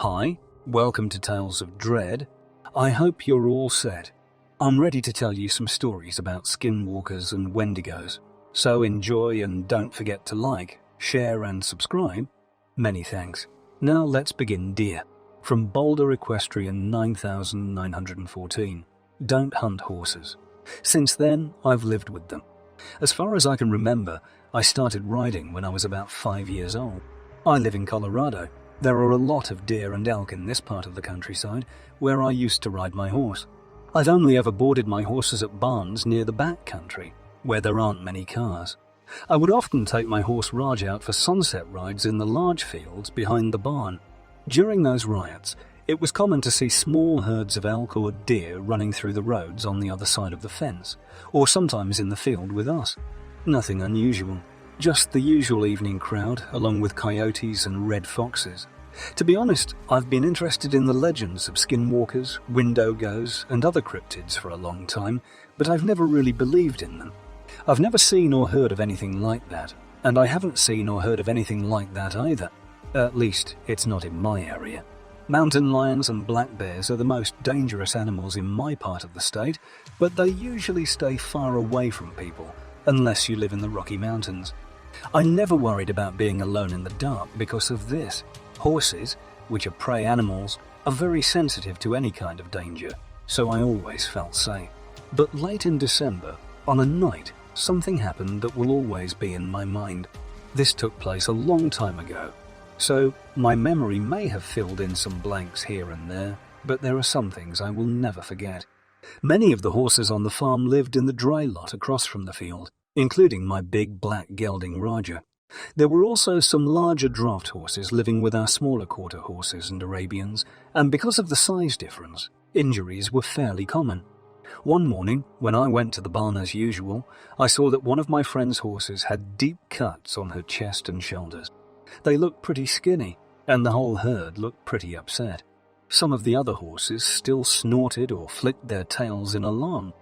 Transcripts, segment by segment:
Hi, welcome to Tales of Dread. I hope you're all set. I'm ready to tell you some stories about skinwalkers and wendigos. So enjoy and don't forget to like, share and subscribe. Many thanks. Now let's begin, dear. From Boulder Equestrian 9914. Don't hunt horses. Since then, I've lived with them. As far as I can remember, I started riding when I was about 5 years old. I live in Colorado. There are a lot of deer and elk in this part of the countryside where I used to ride my horse. I've only ever boarded my horses at barns near the back country, where there aren't many cars. I would often take my horse Raj out for sunset rides in the large fields behind the barn. During those rides, it was common to see small herds of elk or deer running through the roads on the other side of the fence, or sometimes in the field with us. Nothing unusual. Just the usual evening crowd, along with coyotes and red foxes. To be honest, I've been interested in the legends of skinwalkers, wendigos, and other cryptids for a long time, but I've never really believed in them. I've never seen or heard of anything like that, and I haven't seen or heard of anything like that either. At least, it's not in my area. Mountain lions and black bears are the most dangerous animals in my part of the state, but they usually stay far away from people, unless you live in the Rocky Mountains. I never worried about being alone in the dark because of this. Horses, which are prey animals, are very sensitive to any kind of danger, so I always felt safe. But late in December, on a night, something happened that will always be in my mind. This took place a long time ago, so my memory may have filled in some blanks here and there, but there are some things I will never forget. Many of the horses on the farm lived in the dry lot across from the field, including my big black gelding Raja. There were also some larger draft horses living with our smaller quarter horses and Arabians, and because of the size difference, injuries were fairly common. One morning, when I went to the barn as usual, I saw that one of my friend's horses had deep cuts on her chest and shoulders. They looked pretty skinny, and the whole herd looked pretty upset. Some of the other horses still snorted or flicked their tails in alarm.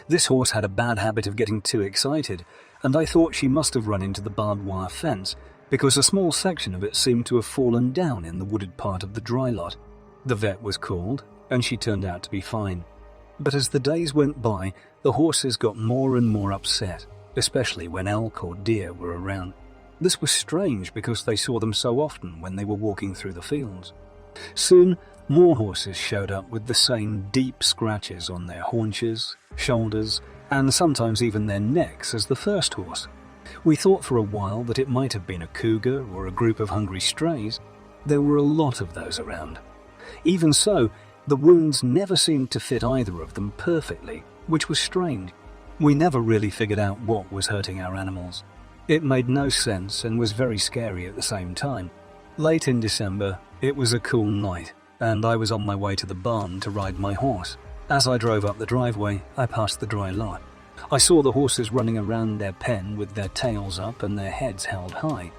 This horse had a bad habit of getting too excited, and I thought she must have run into the barbed wire fence, because a small section of it seemed to have fallen down in the wooded part of the dry lot. The vet was called, and she turned out to be fine. But as the days went by, the horses got more and more upset, especially when elk or deer were around. This was strange because they saw them so often when they were walking through the fields. Soon, more horses showed up with the same deep scratches on their haunches, shoulders, and sometimes even their necks as the first horse. We thought for a while that it might have been a cougar or a group of hungry strays. There were a lot of those around. Even so, the wounds never seemed to fit either of them perfectly, which was strange. We never really figured out what was hurting our animals. It made no sense and was very scary at the same time. Late in December, it was a cool night, and I was on my way to the barn to ride my horse. As I drove up the driveway, I passed the dry lot. I saw the horses running around their pen with their tails up and their heads held high.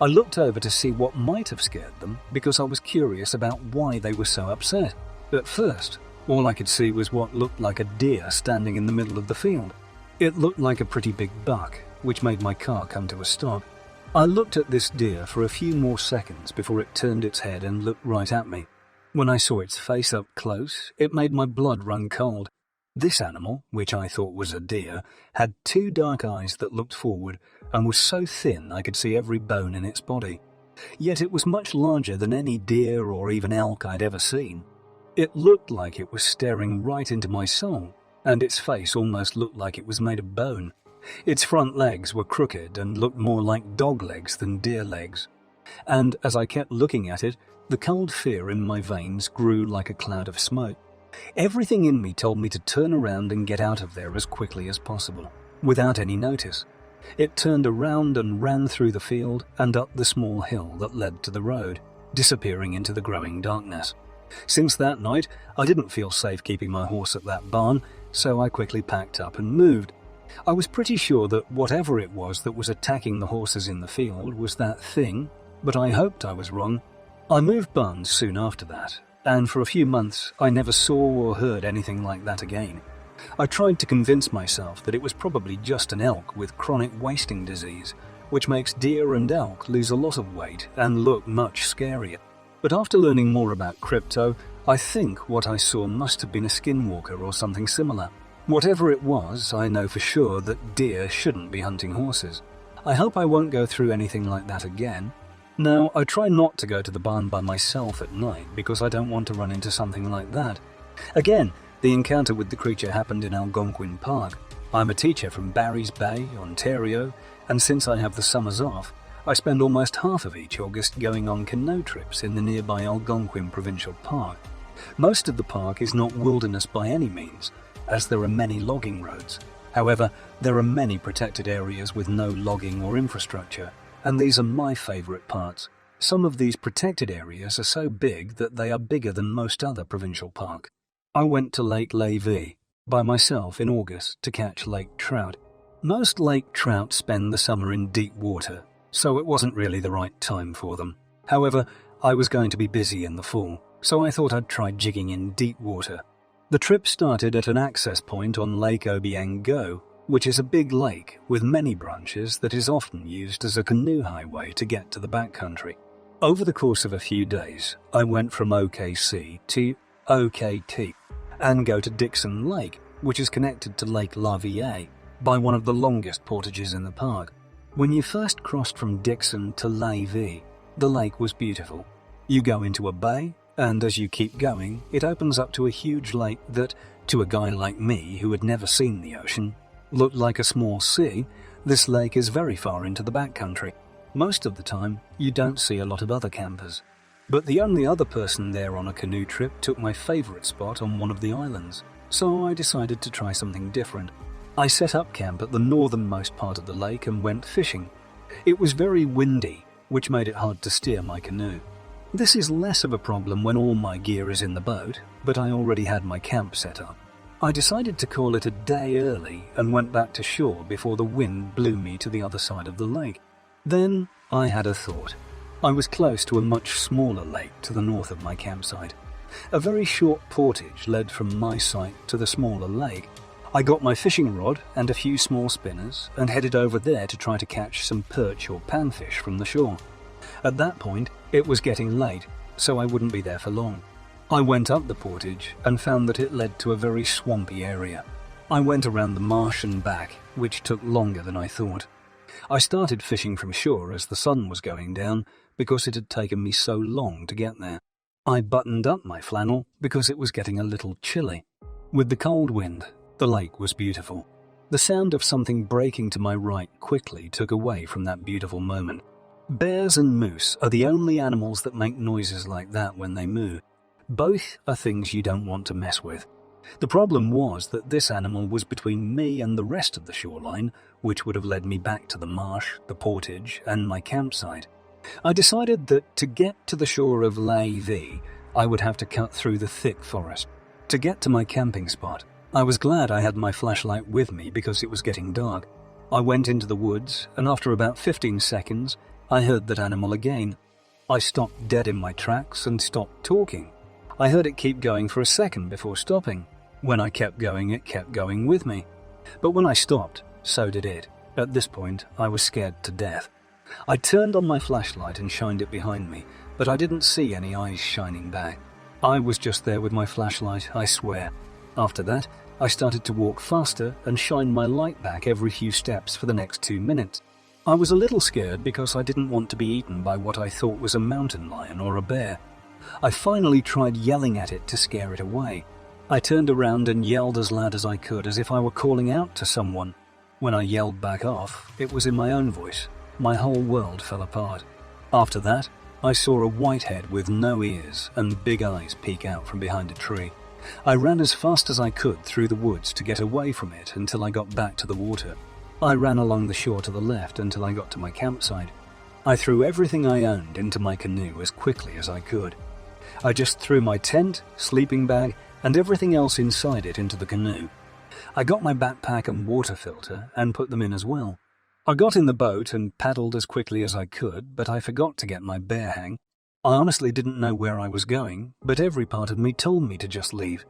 I looked over to see what might have scared them because I was curious about why they were so upset. At first, all I could see was what looked like a deer standing in the middle of the field. It looked like a pretty big buck, which made my car come to a stop. I looked at this deer for a few more seconds before it turned its head and looked right at me. When I saw its face up close, it made my blood run cold. This animal, which I thought was a deer, had two dark eyes that looked forward and was so thin I could see every bone in its body. Yet it was much larger than any deer or even elk I'd ever seen. It looked like it was staring right into my soul, and its face almost looked like it was made of bone. Its front legs were crooked and looked more like dog legs than deer legs. And as I kept looking at it, the cold fear in my veins grew like a cloud of smoke. Everything in me told me to turn around and get out of there as quickly as possible, without any notice. It turned around and ran through the field and up the small hill that led to the road, disappearing into the growing darkness. Since that night, I didn't feel safe keeping my horse at that barn, so I quickly packed up and moved. I was pretty sure that whatever it was that was attacking the horses in the field was that thing, but I hoped I was wrong. I moved barns soon after that, and for a few months I never saw or heard anything like that again. I tried to convince myself that it was probably just an elk with chronic wasting disease, which makes deer and elk lose a lot of weight and look much scarier. But after learning more about crypto, I think what I saw must have been a skinwalker or something similar. Whatever it was, I know for sure that deer shouldn't be hunting horses. I hope I won't go through anything like that again. Now, I try not to go to the barn by myself at night because I don't want to run into something like that. Again, the encounter with the creature happened in Algonquin Park. I'm a teacher from Barry's Bay, Ontario, and since I have the summers off, I spend almost half of each August going on canoe trips in the nearby Algonquin Provincial Park. Most of the park is not wilderness by any means, as there are many logging roads. However, there are many protected areas with no logging or infrastructure, and these are my favourite parts. Some of these protected areas are so big that they are bigger than most other provincial parks. I went to Lake Levis by myself in August to catch lake trout. Most lake trout spend the summer in deep water, so it wasn't really the right time for them. However, I was going to be busy in the fall, so I thought I'd try jigging in deep water. The trip started at an access point on Lake Obiango, which is a big lake with many branches that is often used as a canoe highway to get to the backcountry. Over the course of a few days, I went from OKC to OKT and go to Dixon Lake, which is connected to Lake Lavier by one of the longest portages in the park. When you first crossed from Dixon to Levis, the lake was beautiful. You go into a bay, and as you keep going, it opens up to a huge lake that, to a guy like me who had never seen the ocean, looked like a small sea. This lake is very far into the backcountry. Most of the time, you don't see a lot of other campers. But the only other person there on a canoe trip took my favourite spot on one of the islands, so I decided to try something different. I set up camp at the northernmost part of the lake and went fishing. It was very windy, which made it hard to steer my canoe. This is less of a problem when all my gear is in the boat, but I already had my camp set up. I decided to call it a day early and went back to shore before the wind blew me to the other side of the lake. Then I had a thought. I was close to a much smaller lake to the north of my campsite. A very short portage led from my site to the smaller lake. I got my fishing rod and a few small spinners and headed over there to try to catch some perch or panfish from the shore. At that point, it was getting late, so I wouldn't be there for long. I went up the portage and found that it led to a very swampy area. I went around the marsh and back, which took longer than I thought. I started fishing from shore as the sun was going down because it had taken me so long to get there. I buttoned up my flannel because it was getting a little chilly. With the cold wind, the lake was beautiful. The sound of something breaking to my right quickly took away from that beautiful moment. Bears and moose are the only animals that make noises like that when they move. Both are things you don't want to mess with. The problem was that this animal was between me and the rest of the shoreline, which would have led me back to the marsh, the portage, and my campsite. I decided that to get to the shore of Levis, I would have to cut through the thick forest. To get to my camping spot, I was glad I had my flashlight with me because it was getting dark. I went into the woods, and after about 15 seconds, I heard that animal again. I stopped dead in my tracks and stopped talking. I heard it keep going for a second before stopping. When I kept going, it kept going with me. But when I stopped, so did it. At this point, I was scared to death. I turned on my flashlight and shined it behind me, but I didn't see any eyes shining back. I was just there with my flashlight, I swear. After that, I started to walk faster and shine my light back every few steps for the next 2 minutes. I was a little scared because I didn't want to be eaten by what I thought was a mountain lion or a bear. I finally tried yelling at it to scare it away. I turned around and yelled as loud as I could, as if I were calling out to someone. When I yelled back off, it was in my own voice. My whole world fell apart. After that, I saw a white head with no ears and big eyes peek out from behind a tree. I ran as fast as I could through the woods to get away from it until I got back to the water. I ran along the shore to the left until I got to my campsite. I threw everything I owned into my canoe as quickly as I could. I just threw my tent, sleeping bag, and everything else inside it into the canoe. I got my backpack and water filter and put them in as well. I got in the boat and paddled as quickly as I could, but I forgot to get my bear hang. I honestly didn't know where I was going, but every part of me told me to just leave.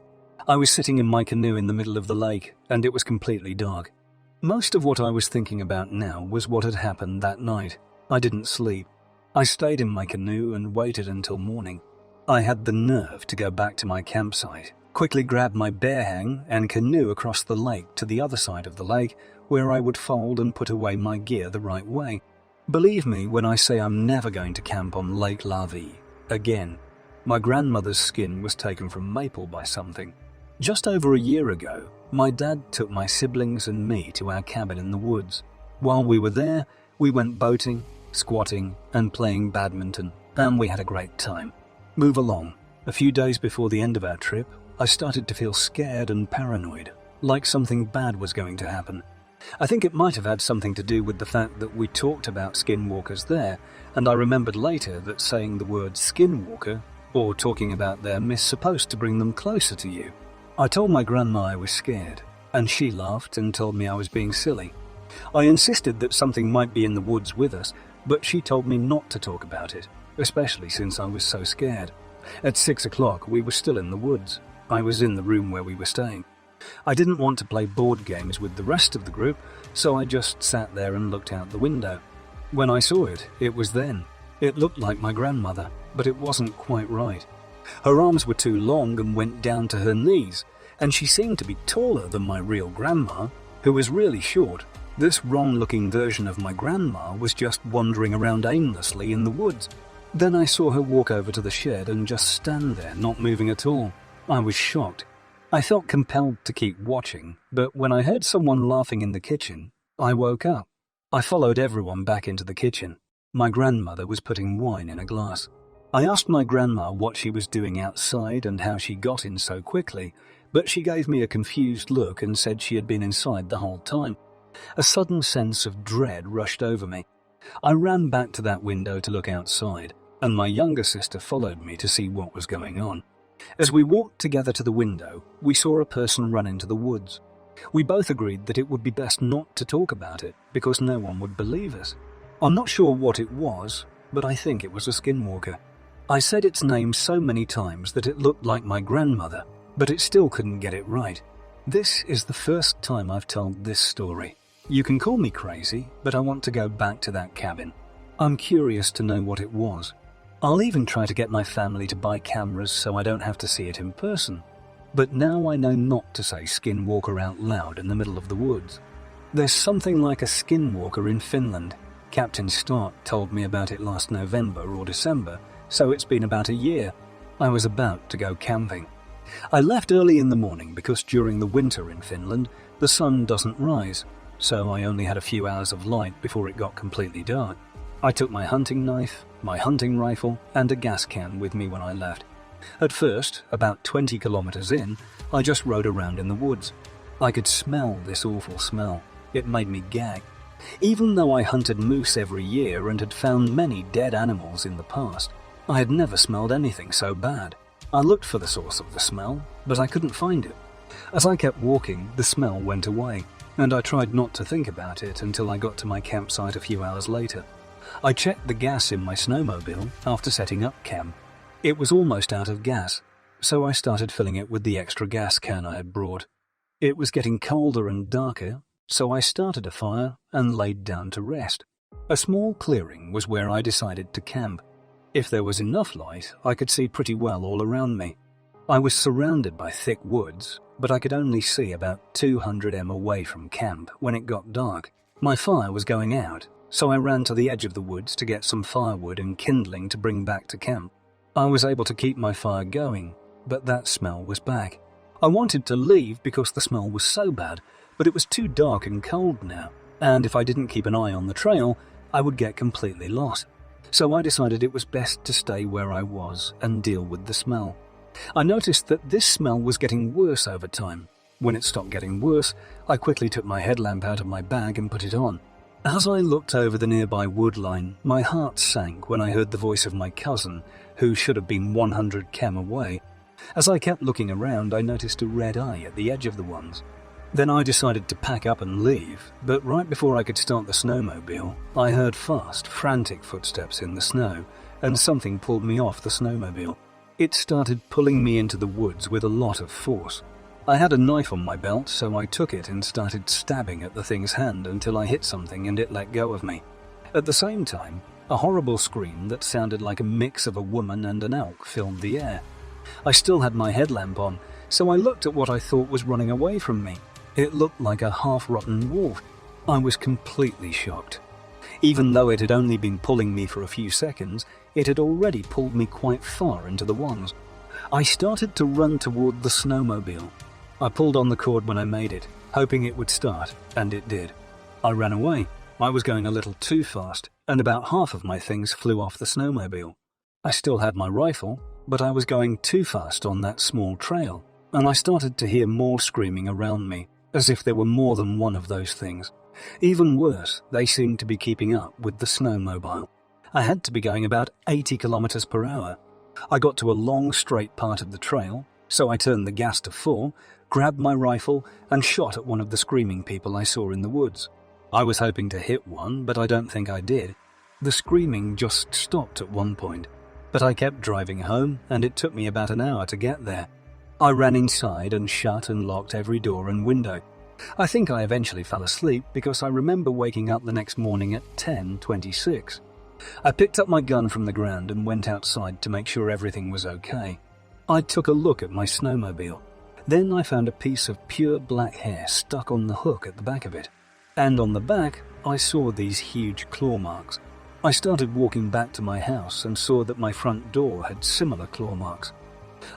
I was sitting in my canoe in the middle of the lake, and it was completely dark. Most of what I was thinking about now was what had happened that night. I didn't sleep. I stayed in my canoe and waited until morning. I had the nerve to go back to my campsite, quickly grab my bear hang and canoe across the lake to the other side of the lake, where I would fold and put away my gear the right way. Believe me when I say I'm never going to camp on Lake Lavie again. My grandmother's skin was taken from maple by something. Just over a year ago, my dad took my siblings and me to our cabin in the woods. While we were there, we went boating, squatting, and playing badminton, and we had a great time. Move along. A few days before the end of our trip, I started to feel scared and paranoid, like something bad was going to happen. I think it might have had something to do with the fact that we talked about skinwalkers there, and I remembered later that saying the word skinwalker, or talking about them, is supposed to bring them closer to you. I told my grandma I was scared, and she laughed and told me I was being silly. I insisted that something might be in the woods with us, but she told me not to talk about it, especially since I was so scared. At 6 o'clock, we were still in the woods. I was in the room where we were staying. I didn't want to play board games with the rest of the group, so I just sat there and looked out the window. When I saw it, it was then. It looked like my grandmother, but it wasn't quite right. Her arms were too long and went down to her knees, and she seemed to be taller than my real grandma, who was really short. This wrong-looking version of my grandma was just wandering around aimlessly in the woods. Then I saw her walk over to the shed and just stand there, not moving at all. I was shocked. I felt compelled to keep watching, but when I heard someone laughing in the kitchen, I woke up. I followed everyone back into the kitchen. My grandmother was putting wine in a glass. I asked my grandma what she was doing outside and how she got in so quickly, but she gave me a confused look and said she had been inside the whole time. A sudden sense of dread rushed over me. I ran back to that window to look outside, and my younger sister followed me to see what was going on. As we walked together to the window, we saw a person run into the woods. We both agreed that it would be best not to talk about it, because no one would believe us. I'm not sure what it was, but I think it was a skinwalker. I said its name so many times that it looked like my grandmother, but it still couldn't get it right. This is the first time I've told this story. You can call me crazy, but I want to go back to that cabin. I'm curious to know what it was. I'll even try to get my family to buy cameras so I don't have to see it in person. But now I know not to say skinwalker out loud in the middle of the woods. There's something like a skinwalker in Finland. Captain Stark told me about it last November or December, so it's been about a year. I was about to go camping. I left early in the morning because during the winter in Finland, the sun doesn't rise, so I only had a few hours of light before it got completely dark. I took my hunting knife, my hunting rifle, and a gas can with me when I left. At first, about 20 kilometers in, I just rode around in the woods. I could smell this awful smell. It made me gag. Even though I hunted moose every year and had found many dead animals in the past, I had never smelled anything so bad. I looked for the source of the smell, but I couldn't find it. As I kept walking, the smell went away, and I tried not to think about it until I got to my campsite a few hours later. I checked the gas in my snowmobile after setting up camp. It was almost out of gas, so I started filling it with the extra gas can I had brought. It was getting colder and darker, so I started a fire and laid down to rest. A small clearing was where I decided to camp. If there was enough light, I could see pretty well all around me. I was surrounded by thick woods, but I could only see about 200 m away from camp when it got dark. My fire was going out, so I ran to the edge of the woods to get some firewood and kindling to bring back to camp. I was able to keep my fire going, but that smell was back. I wanted to leave because the smell was so bad, but it was too dark and cold now, and if I didn't keep an eye on the trail, I would get completely lost. So I decided it was best to stay where I was and deal with the smell. I noticed that this smell was getting worse over time. When it stopped getting worse, I quickly took my headlamp out of my bag and put it on. As I looked over the nearby wood line, my heart sank when I heard the voice of my cousin, who should have been 100 km away. As I kept looking around, I noticed a red eye at the edge of the ones. Then I decided to pack up and leave, but right before I could start the snowmobile, I heard fast, frantic footsteps in the snow, and something pulled me off the snowmobile. It started pulling me into the woods with a lot of force. I had a knife on my belt, so I took it and started stabbing at the thing's hand until I hit something and it let go of me. At the same time, A horrible scream that sounded like a mix of a woman and an elk filled the air. I still had my headlamp on, so I looked at what I thought was running away from me. It looked like a half-rotten wolf. I was completely shocked. Even though it had only been pulling me for a few seconds, it had already pulled me quite far into the wands. I started to run toward the snowmobile. I pulled on the cord when I made it, hoping it would start, and it did. I ran away. I was going a little too fast, and about half of my things flew off the snowmobile. I still had my rifle, but I was going too fast on that small trail, and I started to hear more screaming around me, as if there were more than one of those things. Even worse, they seemed to be keeping up with the snowmobile. I had to be going about 80 kilometers per hour. I got to a long straight part of the trail, so I turned the gas to full, grabbed my rifle, and shot at one of the screaming people I saw in the woods. I was hoping to hit one, but I don't think I did. The screaming just stopped at one point, but I kept driving home, and it took me about an hour to get there. I ran inside and shut and locked every door and window. I think I eventually fell asleep because I remember waking up the next morning at 10:26. I picked up my gun from the ground and went outside to make sure everything was okay. I took a look at my snowmobile. Then I found a piece of pure black hair stuck on the hook at the back of it. And on the back, I saw these huge claw marks. I started walking back to my house and saw that my front door had similar claw marks.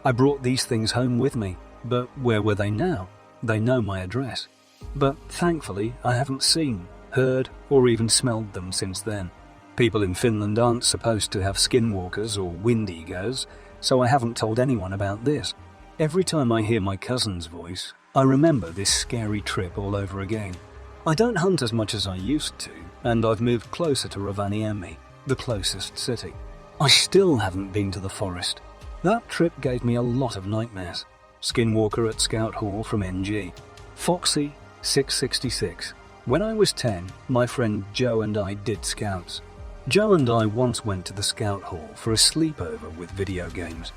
I brought these things home with me, but where were they now? They know my address. But thankfully, I haven't seen, heard, or even smelled them since then. People in Finland aren't supposed to have skinwalkers or wendigos, so I haven't told anyone about this. Every time I hear my cousin's voice, I remember this scary trip all over again. I don't hunt as much as I used to, and I've moved closer to Rovaniemi, the closest city. I still haven't been to the forest. That trip gave me a lot of nightmares. Skinwalker at Scout Hall from NG. Foxy, 666. When I was 10, my friend Joe and I did scouts. Joe and I once went to the Scout Hall for a sleepover with video games.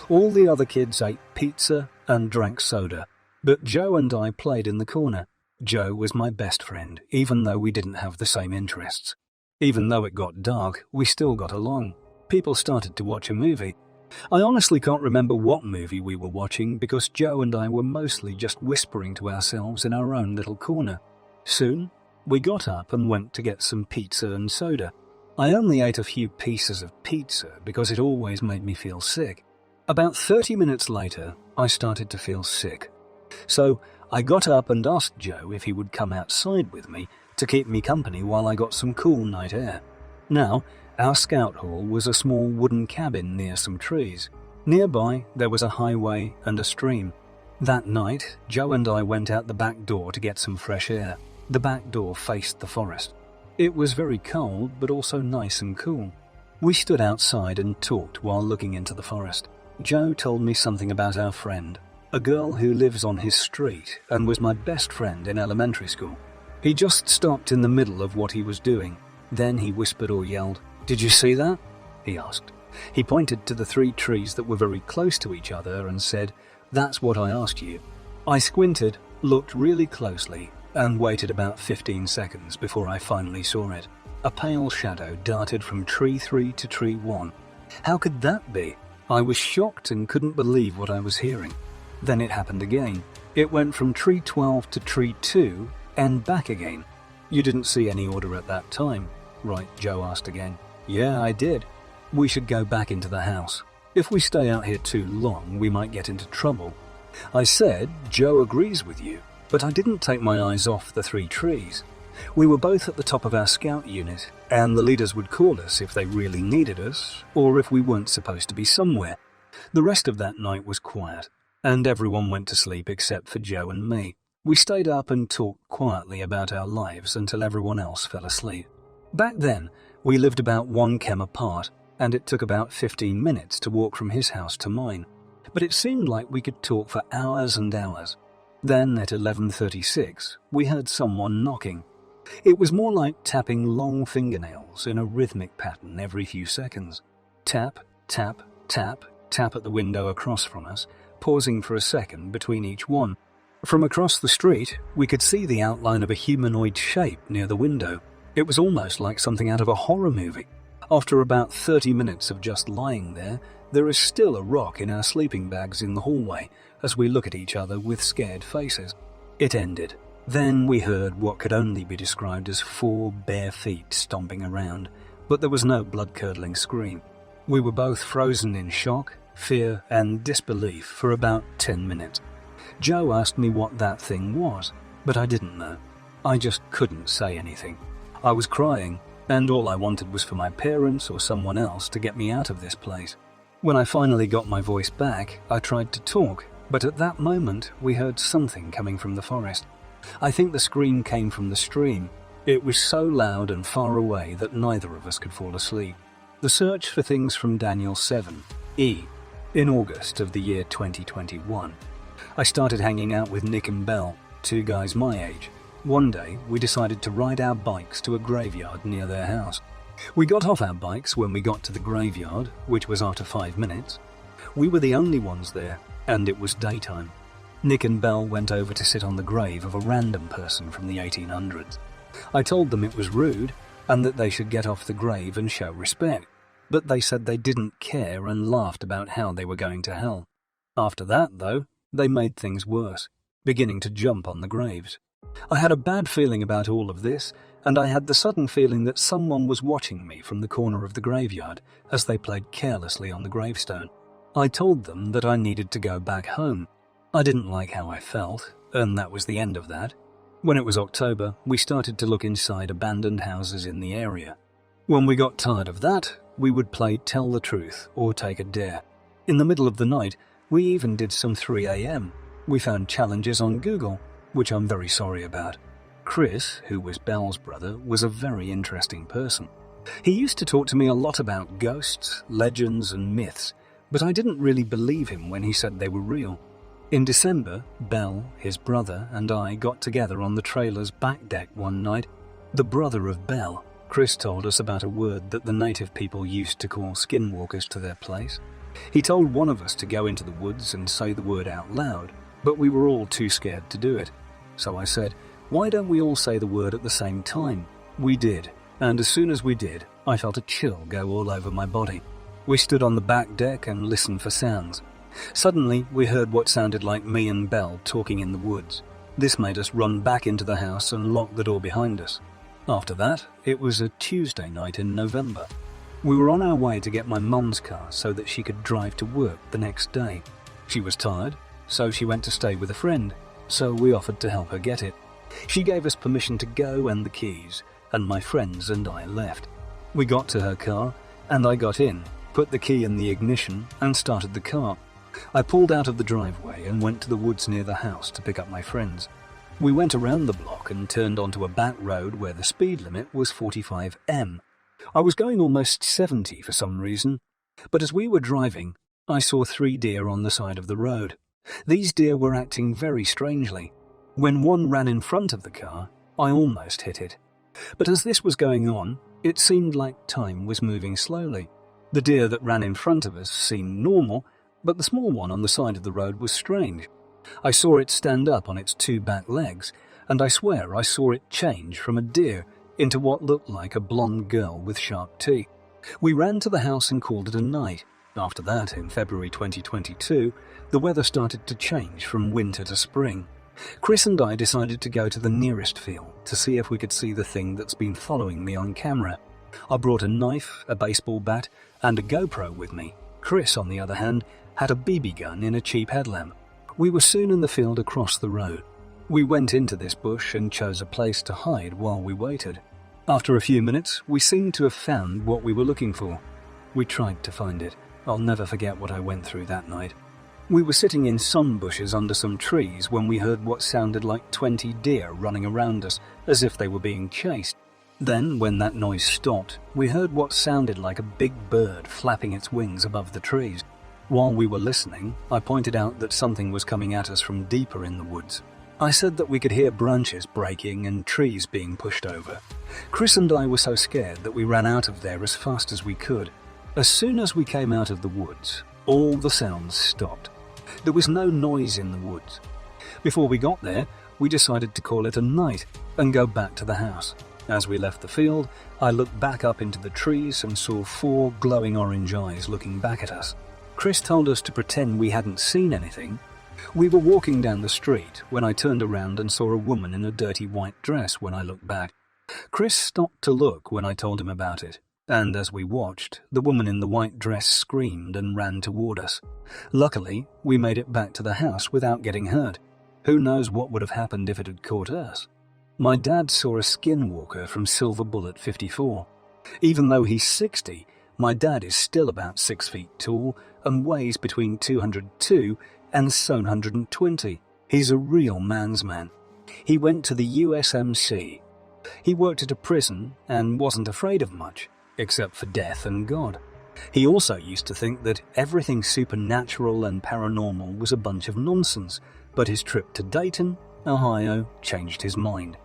All the other kids ate pizza and drank soda, but Joe and I played in the corner. Joe was my best friend, even though we didn't have the same interests. Even though it got dark, we still got along. People started to watch a movie. I honestly can't remember what movie we were watching because Joe and I were mostly just whispering to ourselves in our own little corner. Soon, we got up and went to get some pizza and soda. I only ate a few pieces of pizza because it always made me feel sick. About 30 minutes later, I started to feel sick. So I got up and asked Joe if he would come outside with me to keep me company while I got some cool night air. Now, our scout hall was a small wooden cabin near some trees. Nearby, there was a highway and a stream. That night, Joe and I went out the back door to get some fresh air. The back door faced the forest. It was very cold, but also nice and cool. We stood outside and talked while looking into the forest. Joe told me something about our friend, a girl who lives on his street and was my best friend in elementary school. He just stopped in the middle of what he was doing. Then he whispered or yelled, "Did you see that?" he asked. He pointed to the 3 trees that were very close to each other and said, "That's what I asked you." I squinted, looked really closely, and waited about 15 seconds before I finally saw it. A pale shadow darted from tree 3 to tree 1. How could that be? I was shocked and couldn't believe what I was hearing. Then it happened again. It went from tree 12 to tree 2 and back again. "You didn't see any order at that time, right?" Joe asked again. "Yeah, I did. We should go back into the house. If we stay out here too long, we might get into trouble." I said, "Joe agrees with you," but I didn't take my eyes off the 3 trees. We were both at the top of our scout unit, and the leaders would call us if they really needed us, or if we weren't supposed to be somewhere. The rest of that night was quiet, and everyone went to sleep except for Joe and me. We stayed up and talked quietly about our lives until everyone else fell asleep. Back then, we lived about 1 km apart, and it took about 15 minutes to walk from his house to mine. But it seemed like we could talk for hours and hours. Then, at 11:36, we heard someone knocking. It was more like tapping long fingernails in a rhythmic pattern every few seconds. Tap, tap, tap, tap at the window across from us, pausing for a second between each one. From across the street, we could see the outline of a humanoid shape near the window. It was almost like something out of a horror movie. After about 30 minutes of just lying there is still a rock in our sleeping bags in the hallway as we look at each other with scared faces. It ended. Then we heard what could only be described as 4 bare feet stomping around, but there was no blood-curdling scream. We were both frozen in shock, fear, and disbelief for about 10 minutes. Joe asked me what that thing was, but I didn't know. I just couldn't say anything. I was crying, and all I wanted was for my parents or someone else to get me out of this place. When I finally got my voice back, I tried to talk, but at that moment we heard something coming from the forest. I think the scream came from the stream. It was so loud and far away that neither of us could fall asleep. The search for things from Daniel 7, E. In August of the year 2021, I started hanging out with Nick and Belle, 2 guys my age. One day, we decided to ride our bikes to a graveyard near their house. We got off our bikes when we got to the graveyard, which was after 5 minutes. We were the only ones there, and it was daytime. Nick and Belle went over to sit on the grave of a random person from the 1800s. I told them it was rude and that they should get off the grave and show respect, but they said they didn't care and laughed about how they were going to hell. After that, though, they made things worse, beginning to jump on the graves. I had a bad feeling about all of this, and I had the sudden feeling that someone was watching me from the corner of the graveyard as they played carelessly on the gravestone. I told them that I needed to go back home. I didn't like how I felt, and that was the end of that. When it was October, we started to look inside abandoned houses in the area. When we got tired of that, we would play Tell the Truth or Take a Dare. In the middle of the night, we even did some 3 a.m. We found challenges on Google, which I'm very sorry about. Chris, who was Belle's brother, was a very interesting person. He used to talk to me a lot about ghosts, legends, and myths, but I didn't really believe him when he said they were real. In December, Belle, his brother, and I got together on the trailer's back deck one night. The brother of Belle, Chris, told us about a word that the native people used to call skinwalkers to their place. He told one of us to go into the woods and say the word out loud, but we were all too scared to do it. So I said, "Why don't we all say the word at the same time?" We did, and as soon as we did, I felt a chill go all over my body. We stood on the back deck and listened for sounds. Suddenly, we heard what sounded like me and Belle talking in the woods. This made us run back into the house and lock the door behind us. After that, it was a Tuesday night in November. We were on our way to get my mum's car so that she could drive to work the next day. She was tired, so she went to stay with a friend, so we offered to help her get it. She gave us permission to go and the keys, and my friends and I left. We got to her car, and I got in, put the key in the ignition, and started the car. I pulled out of the driveway and went to the woods near the house to pick up my friends. We went around the block and turned onto a back road where the speed limit was 45 m. I was going almost 70 for some reason, but as we were driving, I saw 3 deer on the side of the road. These deer were acting very strangely. When one ran in front of the car, I almost hit it. But as this was going on, it seemed like time was moving slowly. The deer that ran in front of us seemed normal, but the small one on the side of the road was strange. I saw it stand up on its 2 back legs, and I swear I saw it change from a deer into what looked like a blonde girl with sharp teeth. We ran to the house and called it a night. After that, in February 2022, the weather started to change from winter to spring. Chris and I decided to go to the nearest field to see if we could see the thing that's been following me on camera. I brought a knife, a baseball bat, and a GoPro with me. Chris, on the other hand, had a BB gun in a cheap headlamp. We were soon in the field across the road. We went into this bush and chose a place to hide while we waited. After a few minutes, we seemed to have found what we were looking for. We tried to find it. I'll never forget what I went through that night. We were sitting in sun bushes under some trees when we heard what sounded like 20 deer running around us as if they were being chased. Then, when that noise stopped, we heard what sounded like a big bird flapping its wings above the trees. While we were listening, I pointed out that something was coming at us from deeper in the woods. I said that we could hear branches breaking and trees being pushed over. Chris and I were so scared that we ran out of there as fast as we could. As soon as we came out of the woods, all the sounds stopped. There was no noise in the woods. Before we got there, we decided to call it a night and go back to the house. As we left the field, I looked back up into the trees and saw 4 glowing orange eyes looking back at us. Chris told us to pretend we hadn't seen anything. We were walking down the street when I turned around and saw a woman in a dirty white dress when I looked back. Chris stopped to look when I told him about it, and as we watched, the woman in the white dress screamed and ran toward us. Luckily, we made it back to the house without getting hurt. Who knows what would have happened if it had caught us? My dad saw a skinwalker from Silver Bullet 54. Even though he's 60, my dad is still about 6 feet tall and weighs between 202 and 120. He's a real man's man. He went to the USMC. He worked at a prison and wasn't afraid of much, except for death and God. He also used to think that everything supernatural and paranormal was a bunch of nonsense, but his trip to Dayton, Ohio, changed his mind.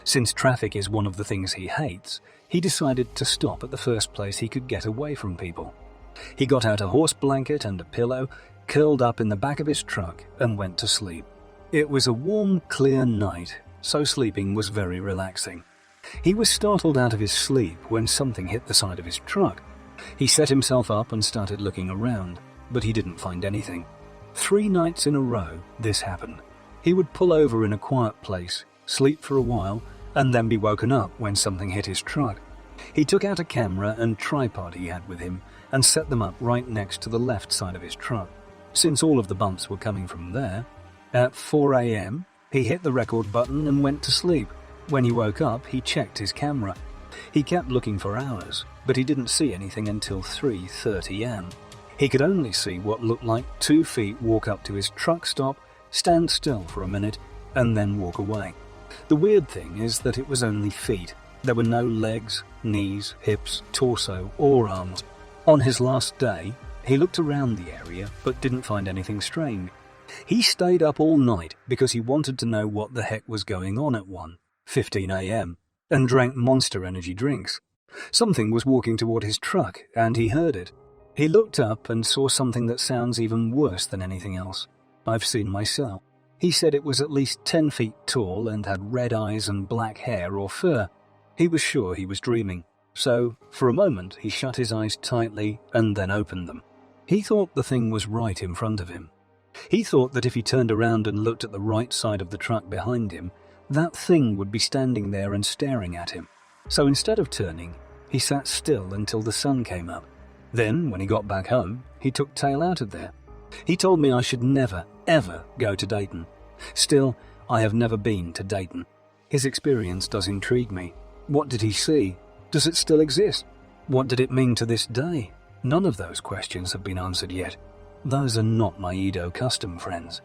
Since traffic is one of the things he hates, he decided to stop at the first place he could get away from people. He got out a horse blanket and a pillow, curled up in the back of his truck, and went to sleep. It was a warm, clear night, so sleeping was very relaxing. He was startled out of his sleep when something hit the side of his truck. He set himself up and started looking around, but he didn't find anything. 3 nights in a row, this happened. He would pull over in a quiet place, sleep for a while, and then be woken up when something hit his truck. He took out a camera and tripod he had with him and set them up right next to the left side of his truck, since all of the bumps were coming from there. At 4 a.m., he hit the record button and went to sleep. When he woke up, he checked his camera. He kept looking for hours, but he didn't see anything until 3:30 am. He could only see what looked like 2 feet walk up to his truck stop, stand still for a minute, and then walk away. The weird thing is that it was only feet. There were no legs, knees, hips, torso, or arms. On his last day, he looked around the area but didn't find anything strange. He stayed up all night because he wanted to know what the heck was going on at 1:15 a.m. and drank Monster energy drinks. Something was walking toward his truck and he heard it. He looked up and saw something that sounds even worse than anything else I've seen myself. He said it was at least 10 feet tall and had red eyes and black hair or fur. He was sure he was dreaming, so for a moment he shut his eyes tightly and then opened them. He thought the thing was right in front of him. He thought that if he turned around and looked at the right side of the truck behind him, that thing would be standing there and staring at him. So instead of turning, he sat still until the sun came up. Then, when he got back home, he took tail out of there. He told me I should never, ever go to Dayton. Still, I have never been to Dayton. His experience does intrigue me. What did he see? Does it still exist? What did it mean to this day? None of those questions have been answered yet. Those are not my Edo custom friends.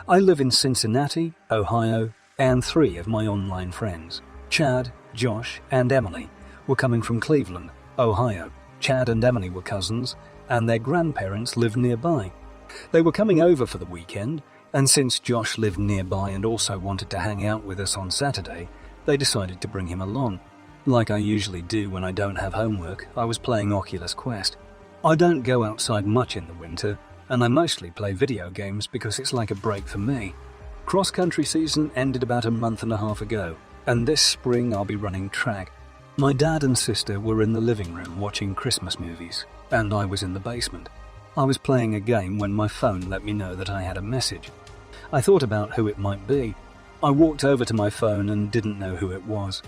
I live in Cincinnati, Ohio, and 3 of my online friends, Chad, Josh, and Emily, were coming from Cleveland, Ohio. Chad and Emily were cousins, and their grandparents lived nearby. They were coming over for the weekend, and since Josh lived nearby and also wanted to hang out with us on Saturday, they decided to bring him along. Like I usually do when I don't have homework, I was playing Oculus Quest. I don't go outside much in the winter, and I mostly play video games because it's like a break for me. Cross-country season ended about a month and a half ago, and this spring I'll be running track. My dad and sister were in the living room watching Christmas movies, and I was in the basement. I was playing a game when my phone let me know that I had a message. I thought about who it might be. I walked over to my phone and didn't know who it was.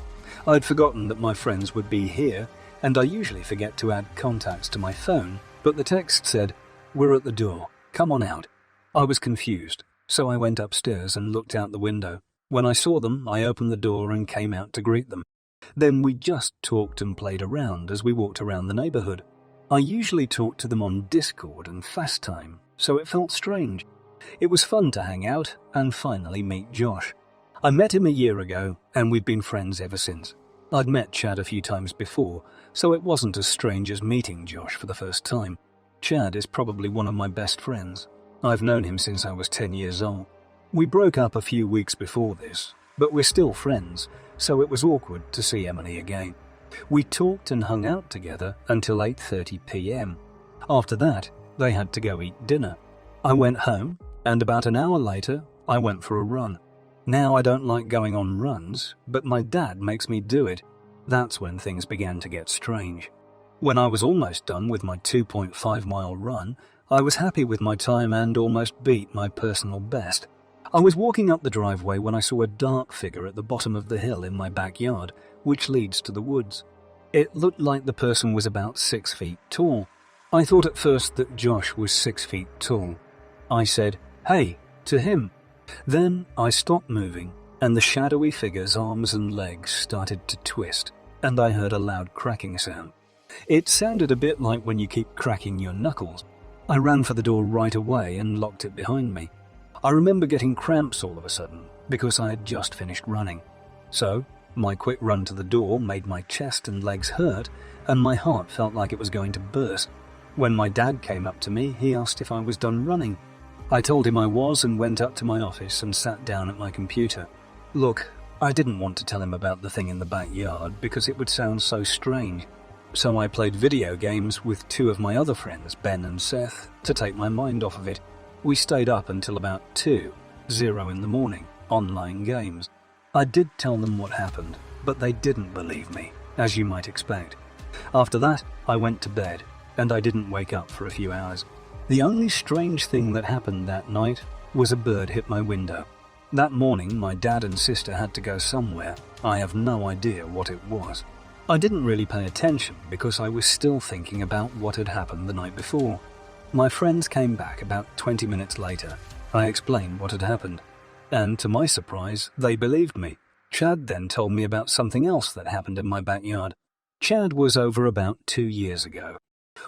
I'd forgotten that my friends would be here, and I usually forget to add contacts to my phone, but the text said, "We're at the door. Come on out." I was confused, so I went upstairs and looked out the window. When I saw them, I opened the door and came out to greet them. Then we just talked and played around as we walked around the neighborhood. I usually talk to them on Discord and FaceTime, so it felt strange. It was fun to hang out and finally meet Josh. I met him a year ago, and we've been friends ever since. I'd met Chad a few times before, so it wasn't as strange as meeting Josh for the first time. Chad is probably one of my best friends. I've known him since I was 10 years old. We broke up a few weeks before this, but we're still friends, so it was awkward to see Emily again. We talked and hung out together until 8:30 p.m. After that, they had to go eat dinner. I went home, and about an hour later, I went for a run. Now I don't like going on runs, but my dad makes me do it. That's when things began to get strange. When I was almost done with my 2.5-mile run, I was happy with my time and almost beat my personal best. I was walking up the driveway when I saw a dark figure at the bottom of the hill in my backyard, which leads to the woods. It looked like the person was about 6 feet tall. I thought at first that Josh was 6 feet tall. I said, "Hey," to him. Then I stopped moving, and the shadowy figure's arms and legs started to twist, and I heard a loud cracking sound. It sounded a bit like when you keep cracking your knuckles. I ran for the door right away and locked it behind me. I remember getting cramps all of a sudden because I had just finished running. So, my quick run to the door made my chest and legs hurt, and my heart felt like it was going to burst. When my dad came up to me, he asked if I was done running. I told him I was and went up to my office and sat down at my computer. Look, I didn't want to tell him about the thing in the backyard because it would sound so strange. So I played video games with two of my other friends, Ben and Seth, to take my mind off of it. We stayed up until about 2:00 in the morning, online games. I did tell them what happened, but they didn't believe me, as you might expect. After that, I went to bed, and I didn't wake up for a few hours. The only strange thing that happened that night was a bird hit my window. That morning, my dad and sister had to go somewhere. I have no idea what it was. I didn't really pay attention because I was still thinking about what had happened the night before. My friends came back about 20 minutes later. I explained what had happened, and to my surprise, they believed me. Chad then told me about something else that happened in my backyard. Chad was over about 2 years ago.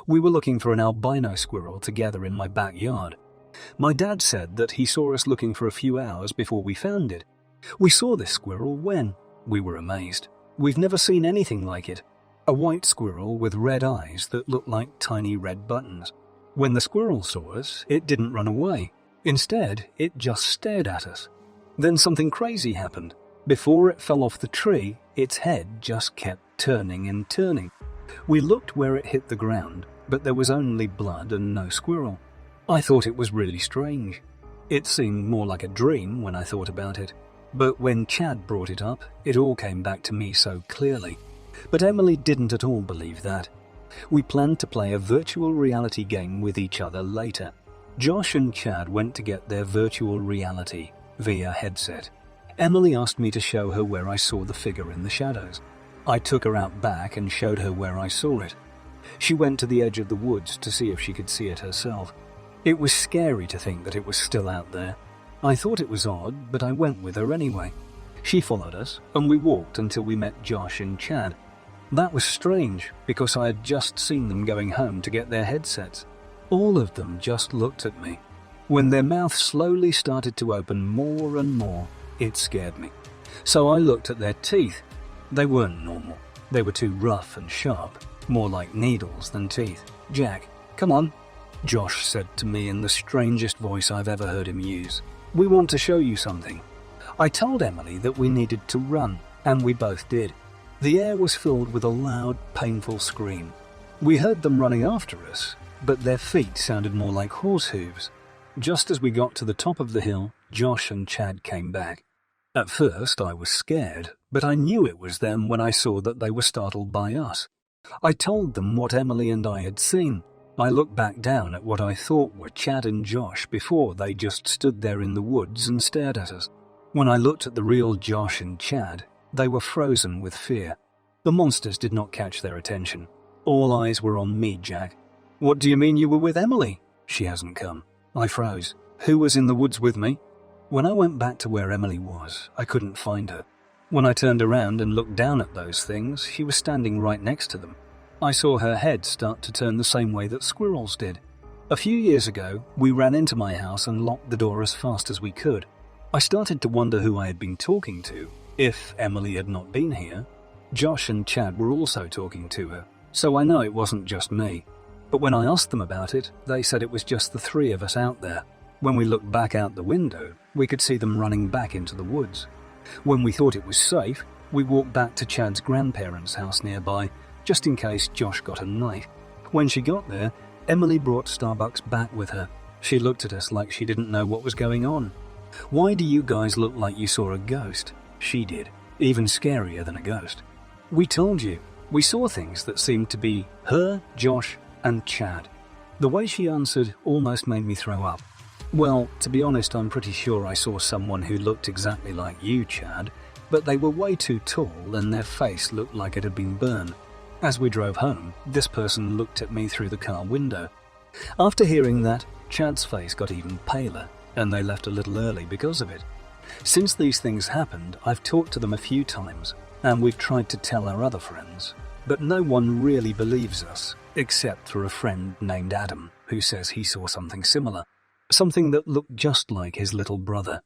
We were looking for an albino squirrel together in my backyard. My dad said that he saw us looking for a few hours before we found it. We saw this squirrel when? We were amazed. We've never seen anything like it. A white squirrel with red eyes that looked like tiny red buttons. When the squirrel saw us, it didn't run away. Instead, it just stared at us. Then something crazy happened. Before it fell off the tree, its head just kept turning and turning. We looked where it hit the ground, but there was only blood and no squirrel. I thought it was really strange. It seemed more like a dream when I thought about it. But when Chad brought it up, it all came back to me so clearly. But Emily didn't at all believe that. We planned to play a virtual reality game with each other later. Josh and Chad went to get their virtual reality via headset. Emily asked me to show her where I saw the figure in the shadows. I took her out back and showed her where I saw it. She went to the edge of the woods to see if she could see it herself. It was scary to think that it was still out there. I thought it was odd, but I went with her anyway. She followed us, and we walked until we met Josh and Chad. That was strange, because I had just seen them going home to get their headsets. All of them just looked at me. When their mouths slowly started to open more and more, it scared me. So I looked at their teeth. They weren't normal. They were too rough and sharp, more like needles than teeth. "Jack, come on," Josh said to me in the strangest voice I've ever heard him use. "We want to show you something." I told Emily that we needed to run, and we both did. The air was filled with a loud, painful scream. We heard them running after us, but their feet sounded more like horse hooves. Just as we got to the top of the hill, Josh and Chad came back. At first I was scared, but I knew it was them when I saw that they were startled by us. I told them what Emily and I had seen. I looked back down at what I thought were Chad and Josh before they just stood there in the woods and stared at us. When I looked at the real Josh and Chad, they were frozen with fear. The monsters did not catch their attention. All eyes were on me, Jack. "What do you mean you were with Emily?" "She hasn't come." I froze. "Who was in the woods with me?" When I went back to where Emily was, I couldn't find her. When I turned around and looked down at those things, she was standing right next to them. I saw her head start to turn the same way that squirrels did. A few years ago, we ran into my house and locked the door as fast as we could. I started to wonder who I had been talking to, if Emily had not been here. Josh and Chad were also talking to her, so I know it wasn't just me. But when I asked them about it, they said it was just the three of us out there. When we looked back out the window, we could see them running back into the woods. When we thought it was safe, we walked back to Chad's grandparents' house nearby, just in case Josh got a knife. When she got there, Emily brought Starbucks back with her. She looked at us like she didn't know what was going on. "Why do you guys look like you saw a ghost?" She did, even scarier than a ghost. We told you. We saw things that seemed to be her, Josh, and Chad. The way she answered almost made me throw up. Well, to be honest, I'm pretty sure I saw someone who looked exactly like you, Chad, but they were way too tall and their face looked like it had been burned. As we drove home, this person looked at me through the car window. After hearing that, Chad's face got even paler, and they left a little early because of it. Since these things happened, I've talked to them a few times, and we've tried to tell our other friends, but no one really believes us, except for a friend named Adam, who says he saw something similar, something that looked just like his little brother.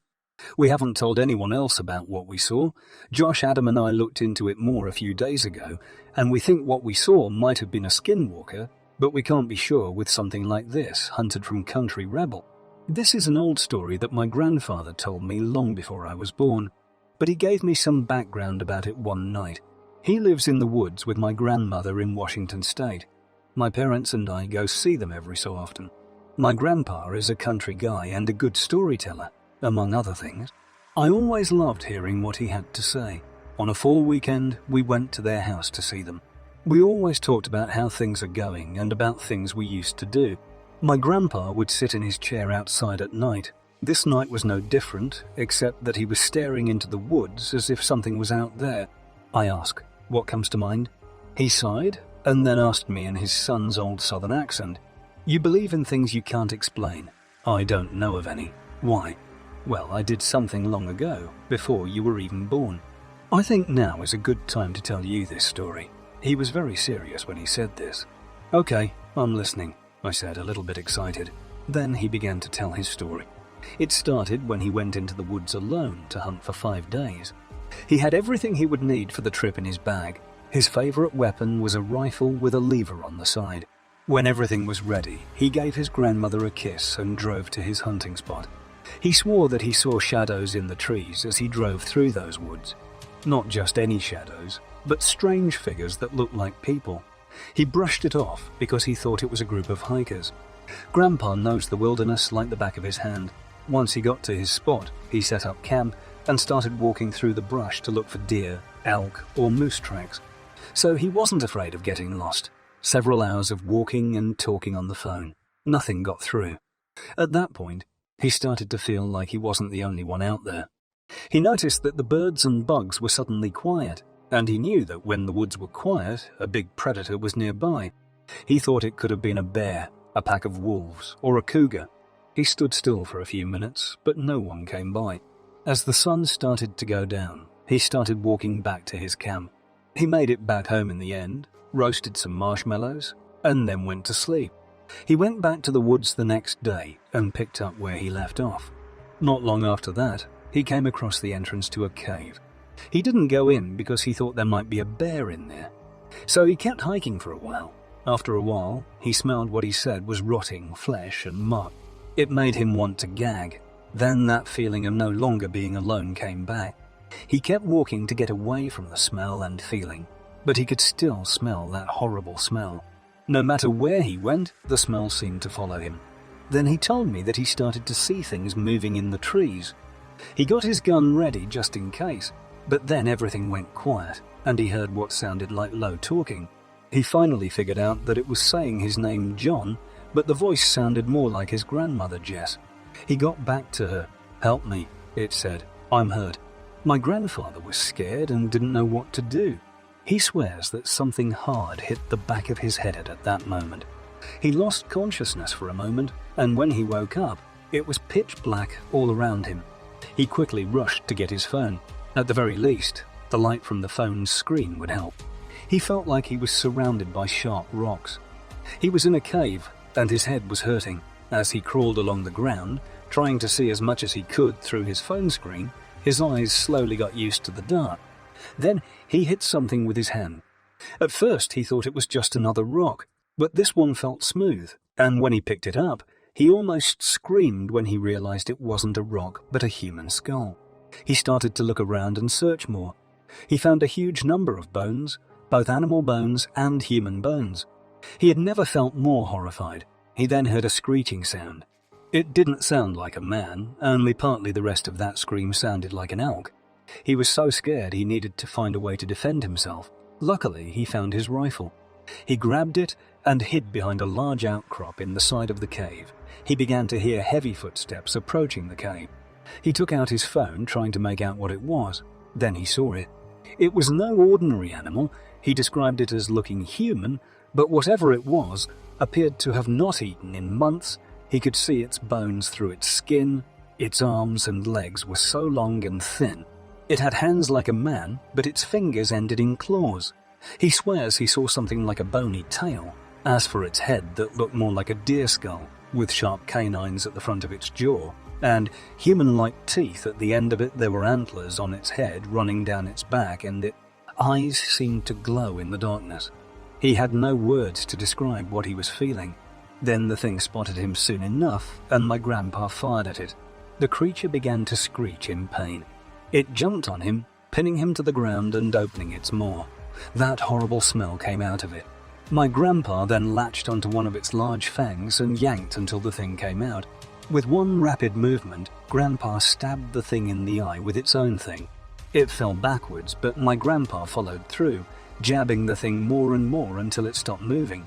We haven't told anyone else about what we saw. Josh, Adam and I looked into it more a few days ago, and we think what we saw might have been a skinwalker, but we can't be sure with something like this, hunted from Country Rebel. This is an old story that my grandfather told me long before I was born, but he gave me some background about it one night. He lives in the woods with my grandmother in Washington State. My parents and I go see them every so often. My grandpa is a country guy and a good storyteller, among other things. I always loved hearing what he had to say. On a fall weekend, we went to their house to see them. We always talked about how things are going and about things we used to do. My grandpa would sit in his chair outside at night. This night was no different, except that he was staring into the woods as if something was out there. I asked, "What comes to mind?" He sighed, and then asked me in his son's old southern accent, "You believe in things you can't explain?" "I don't know of any." "Why?" "Well, I did something long ago, before you were even born." I think now is a good time to tell you this story. He was very serious when he said this. "Okay, I'm listening," I said, a little bit excited. Then he began to tell his story. It started when he went into the woods alone to hunt for 5 days. He had everything he would need for the trip in his bag. His favorite weapon was a rifle with a lever on the side. When everything was ready, he gave his grandmother a kiss and drove to his hunting spot. He swore that he saw shadows in the trees as he drove through those woods. Not just any shadows, but strange figures that looked like people. He brushed it off because he thought it was a group of hikers. Grandpa knows the wilderness like the back of his hand. Once he got to his spot, he set up camp and started walking through the brush to look for deer, elk, or moose tracks. So he wasn't afraid of getting lost. Several hours of walking and talking on the phone. Nothing got through. At that point, he started to feel like he wasn't the only one out there. He noticed that the birds and bugs were suddenly quiet, and he knew that when the woods were quiet, a big predator was nearby. He thought it could have been a bear, a pack of wolves, or a cougar. He stood still for a few minutes, but no one came by. As the sun started to go down, he started walking back to his camp. He made it back home in the end, roasted some marshmallows, and then went to sleep. He went back to the woods the next day and picked up where he left off. Not long after that, he came across the entrance to a cave. He didn't go in because he thought there might be a bear in there. So he kept hiking for a while. After a while, he smelled what he said was rotting flesh and mud. It made him want to gag. Then that feeling of no longer being alone came back. He kept walking to get away from the smell and feeling, but he could still smell that horrible smell. No matter where he went, the smell seemed to follow him. Then he told me that he started to see things moving in the trees. He got his gun ready just in case, but then everything went quiet, and he heard what sounded like low talking. He finally figured out that it was saying his name John, but the voice sounded more like his grandmother Jess. He got back to her. "Help me," it said. "I'm hurt." My grandfather was scared and didn't know what to do. He swears that something hard hit the back of his head at that moment. He lost consciousness for a moment, and when he woke up, it was pitch black all around him. He quickly rushed to get his phone. At the very least, the light from the phone's screen would help. He felt like he was surrounded by sharp rocks. He was in a cave, and his head was hurting. As he crawled along the ground, trying to see as much as he could through his phone screen, his eyes slowly got used to the dark. Then he hit something with his hand. At first he thought it was just another rock, but this one felt smooth, and when he picked it up, he almost screamed when he realized it wasn't a rock but a human skull. He started to look around and search more. He found a huge number of bones, both animal bones and human bones. He had never felt more horrified. He then heard a screeching sound. It didn't sound like a man, only partly the rest of that scream sounded like an elk. He was so scared he needed to find a way to defend himself. Luckily, he found his rifle. He grabbed it and hid behind a large outcrop in the side of the cave. He began to hear heavy footsteps approaching the cave. He took out his phone, trying to make out what it was. Then he saw it. It was no ordinary animal. He described it as looking human, but whatever it was appeared to have not eaten in months. He could see its bones through its skin. Its arms and legs were so long and thin. It had hands like a man, but its fingers ended in claws. He swears he saw something like a bony tail. As for its head, that looked more like a deer skull, with sharp canines at the front of its jaw, and human-like teeth at the end of it. There were antlers on its head running down its back, and its eyes seemed to glow in the darkness. He had no words to describe what he was feeling. Then the thing spotted him soon enough, and my grandpa fired at it. The creature began to screech in pain. It jumped on him, pinning him to the ground and opening its maw. That horrible smell came out of it. My grandpa then latched onto one of its large fangs and yanked until the thing came out. With one rapid movement, Grandpa stabbed the thing in the eye with its own thing. It fell backwards, but my grandpa followed through, jabbing the thing more and more until it stopped moving.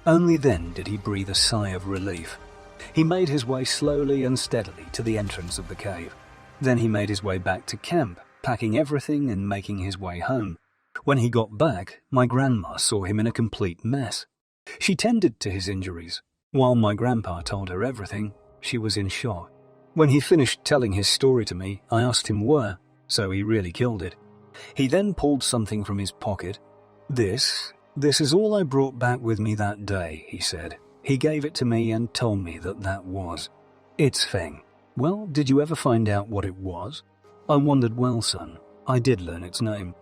Only then did he breathe a sigh of relief. He made his way slowly and steadily to the entrance of the cave. Then he made his way back to camp, packing everything and making his way home. When he got back, my grandma saw him in a complete mess. She tended to his injuries. While my grandpa told her everything, she was in shock. When he finished telling his story to me, I asked him where, so he really killed it. He then pulled something from his pocket. This is all I brought back with me that day, he said. He gave it to me and told me that was its thing. Well, did you ever find out what it was? I wondered. Well, son, I did learn its name.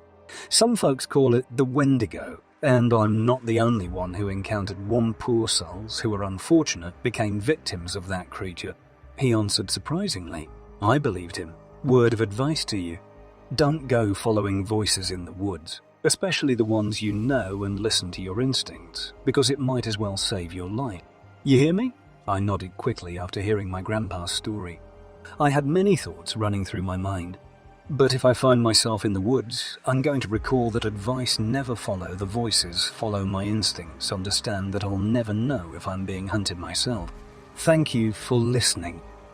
Some folks call it the Wendigo, and I'm not the only one who encountered one poor souls who were unfortunate became victims of that creature. He answered surprisingly. I believed him. Word of advice to you. Don't go following voices in the woods, especially the ones you know, and listen to your instincts, because it might as well save your life. You hear me? I nodded quickly after hearing my grandpa's story. I had many thoughts running through my mind. But if I find myself in the woods, I'm going to recall that advice: never follow the voices, follow my instincts, understand that I'll never know if I'm being hunted myself. Thank you for listening.